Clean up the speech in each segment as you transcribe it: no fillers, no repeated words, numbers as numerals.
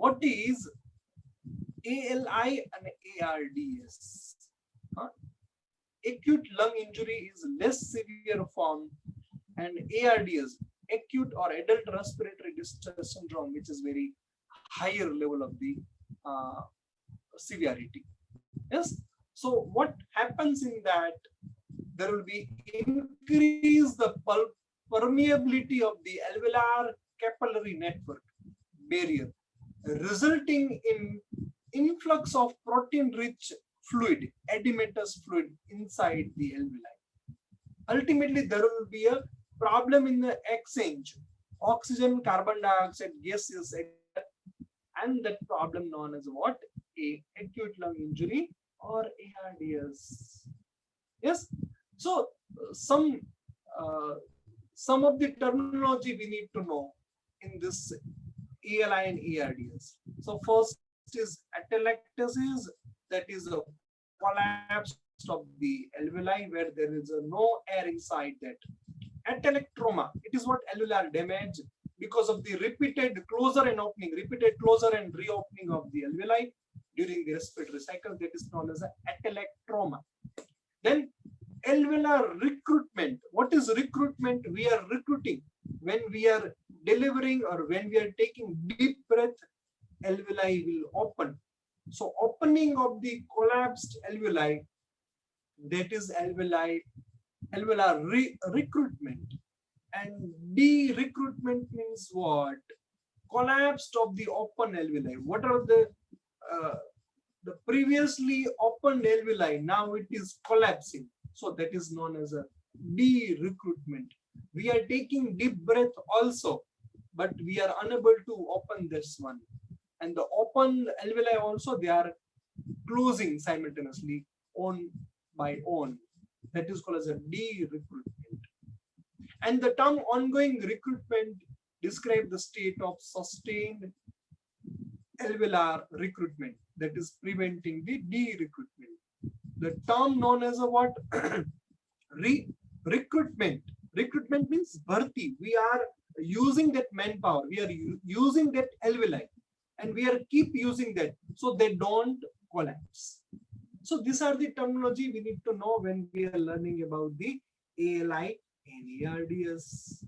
what is ALI and ARDS? Huh? Acute lung injury is less severe form, and ARDS, acute or adult respiratory distress syndrome, which is very higher level of the uh, severity. Yes. So what happens in that? There will be increase the permeability of the alveolar capillary network barrier, resulting in influx of protein-rich fluid, edematous fluid inside the alveoli. Ultimately, there will be a problem in the exchange, oxygen, carbon dioxide gases, and that problem known as what? A acute lung injury or ARDS. Yes. So uh, some of the terminology we need to know in this ALI and ARDS. So first is atelectasis, that is a collapse of the alveoli where there is no air inside that. Atelectroma, it is what? Alveolar damage because of the repeated closure and opening, repeated closure and reopening of the alveoli during the respiratory cycle. That is known as atelectroma. Then alveolar recruitment. What is recruitment? We are recruiting when we are delivering or when we are taking deep breath, alveoli will open. So opening of the collapsed alveoli, that is alveolar recruitment. And de-recruitment means what? Collapsed of the open alveoli. What are uh, the previously opened alveoli? Now it is collapsing. So that is known as a de-recruitment. We are taking deep breath also, but we are unable to open this one. And the open alveoli also, they are closing simultaneously on by on. That is called as a de-recruitment. And the term ongoing recruitment describes the state of sustained alveolar recruitment, that is preventing the de-recruitment. The term known as a what? Recruitment. Recruitment means bharti. We are using that manpower. We are using that alveoli, and we are keep using that so they don't collapse. So these are the terminology we need to know when we are learning about the ALI and ARDS.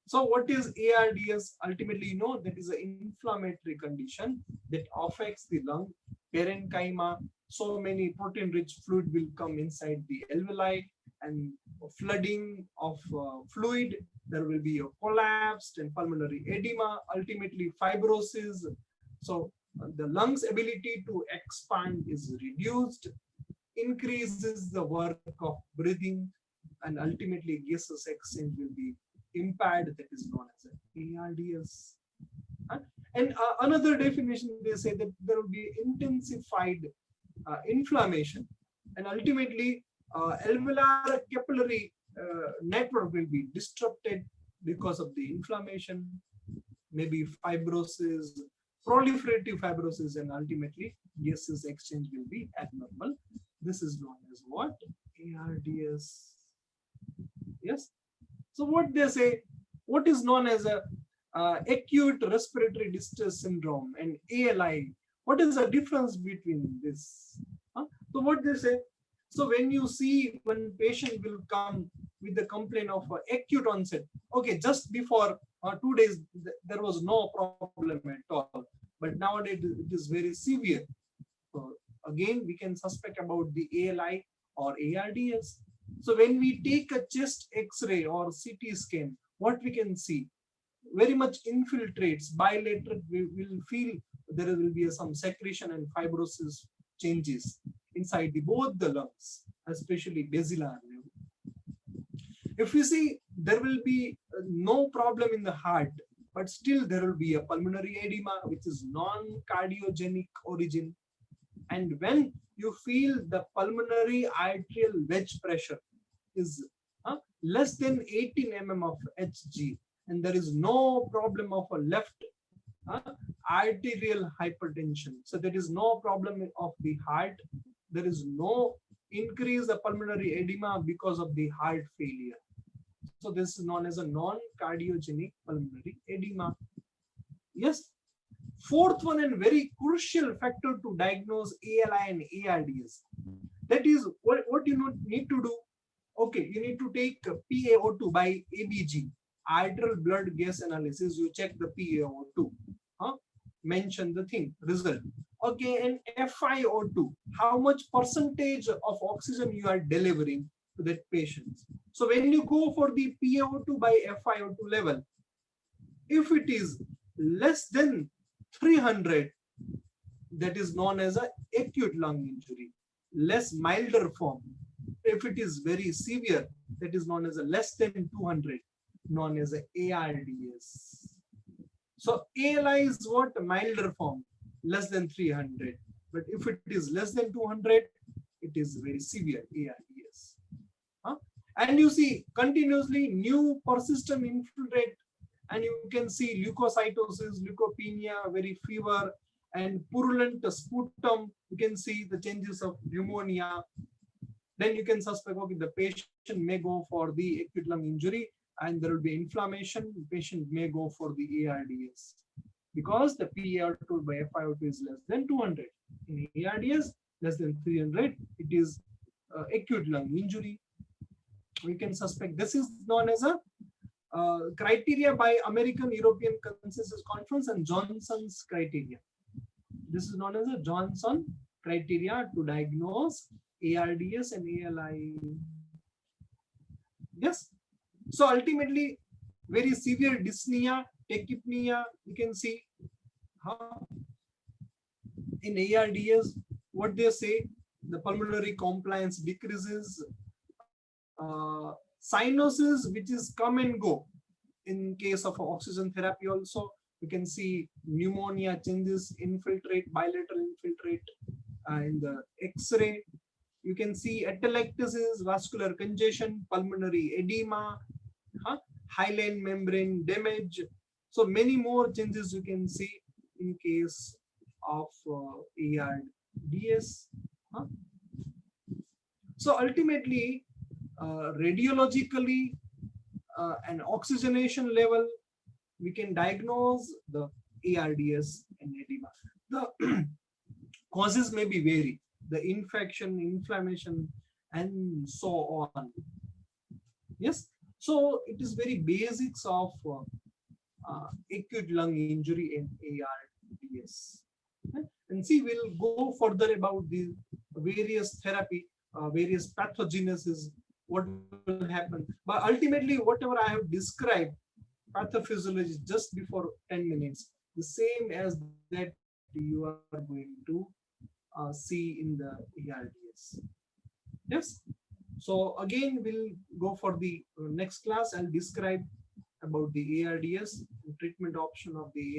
So what is ARDS? Ultimately, you know, that is an inflammatory condition that affects the lung, parenchyma. So many protein-rich fluid will come inside the alveoli, and flooding of fluid. There will be a collapsed and pulmonary edema, ultimately fibrosis. So the lungs' ability to expand is reduced, increases the work of breathing, and ultimately gaseous exchange will be impaired. That is known as ARDS. And another definition, they say that there will be intensified inflammation, and ultimately alveolar capillary network will be disrupted because of the inflammation, maybe fibrosis, proliferative fibrosis, and ultimately gaseous exchange will be abnormal. This is known as what? ARDS. Yes. So what they say, what is known as a acute respiratory distress syndrome and ALI? What is the difference between this? So what they say, so when you see when patient will come with the complaint of acute onset, okay, just before 2 days there was no problem at all, but nowadays it is very severe. So again, we can suspect about the ALI or ARDS. So when we take a chest X-ray or CT scan, what we can see? Very much infiltrates, bilateral, we will feel there will be some secretion and fibrosis changes inside both the lungs, especially basilar. If you see, there will be no problem in the heart, but still there will be a pulmonary edema, which is non-cardiogenic origin. And when you feel the pulmonary arterial wedge pressure is less than 18 mm of Hg, and there is no problem of a left arterial hypertension, so there is no problem of the heart, there is no increase the pulmonary edema because of the heart failure. So this is known as a non-cardiogenic pulmonary edema. Yes. Fourth one and very crucial factor to diagnose ALI and ARDS. That is what you need to do. Okay, you need to take PaO2 by ABG, arterial blood gas analysis. You check the PaO2. Mention the thing, result. Okay, and FiO2, how much percentage of oxygen you are delivering to that patient. So when you go for the PaO2 by FiO2 level, if it is less than 300, that is known as a acute lung injury, less milder form. If it is very severe, that is known as a less than 200, known as a ARDS. So ALI is what? Milder form, less than 300. But if it is less than 200, it is very severe ARDS. And you see continuously new persistent infiltrate, and you can see leukocytosis, leukopenia, very fever, and purulent sputum. You can see the changes of pneumonia. Then you can suspect, okay, the patient may go for the acute lung injury, and there will be inflammation. The patient may go for the ARDS because the PaO2 by FiO2 is less than 200. In ARDS, less than 300, it is acute lung injury. We can suspect. This is known as a criteria by American European Consensus Conference and Johnson's criteria. This is known as a Johnson criteria to diagnose ARDS and ALI. Yes. So ultimately, very severe dyspnea, tachypnea, you can see. In ARDS, what they say, the pulmonary compliance decreases. Cyanosis, which is come and go. In case of oxygen therapy also, you can see pneumonia changes, infiltrate, bilateral infiltrate. In the X-ray, you can see atelectasis, vascular congestion, pulmonary edema, hyaline membrane damage. So many more changes you can see in case of ARDS. So ultimately, radiologically and oxygenation level, we can diagnose the ARDS and edema. The causes may be vary, the infection, inflammation, and so on. Yes, so it is very basics of acute lung injury and ARDS. And see, we'll go further about the various therapy, various pathogenesis, what will happen. But ultimately, whatever I have described, pathophysiology just before 10 minutes, the same as that you are going to see in the ARDS. Yes. So again, we'll go for the next class. I'll describe about the ARDS, treatment option of the ARDS.